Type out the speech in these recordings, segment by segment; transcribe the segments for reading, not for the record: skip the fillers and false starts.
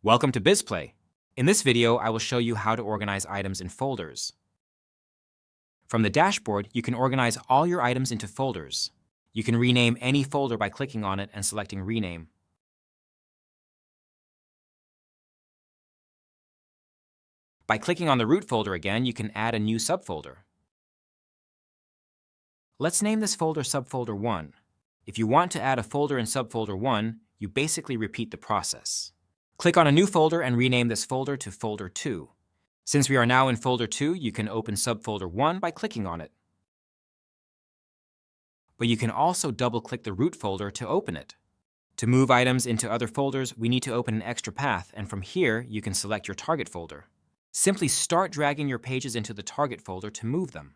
Welcome to Bizplay. In this video, I will show you how to organize items in folders. From the dashboard, you can organize all your items into folders. You can rename any folder by clicking on it and selecting Rename. By clicking on the root folder again, you can add a new subfolder. Let's name this folder Subfolder 1. If you want to add a folder in Subfolder 1, you basically repeat the process. Click on a new folder and rename this folder to Folder 2. Since we are now in Folder 2, you can open Subfolder 1 by clicking on it. But you can also double-click the root folder to open it. To move items into other folders, we need to open an extra path, and from here, you can select your target folder. Simply start dragging your pages into the target folder to move them.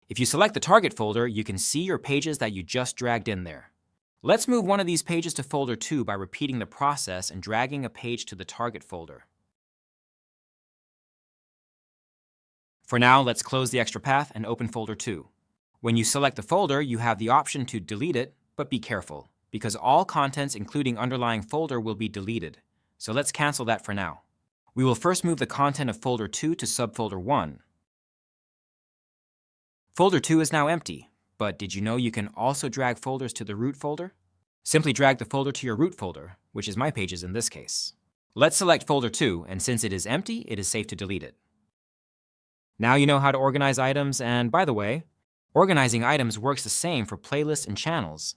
If you select the target folder, you can see your pages that you just dragged in there. Let's move one of these pages to Folder 2 by repeating the process and dragging a page to the target folder. For now, let's close the extra path and open Folder 2. When you select the folder, you have the option to delete it, but be careful, because all contents including underlying folder will be deleted. So let's cancel that for now. We will first move the content of Folder 2 to Subfolder 1. Folder 2 is now empty, but did you know you can also drag folders to the root folder? Simply drag the folder to your root folder, which is my pages in this case. Let's select Folder 2, and since it is empty, it is safe to delete it. Now you know how to organize items, and by the way, organizing items works the same for playlists and channels.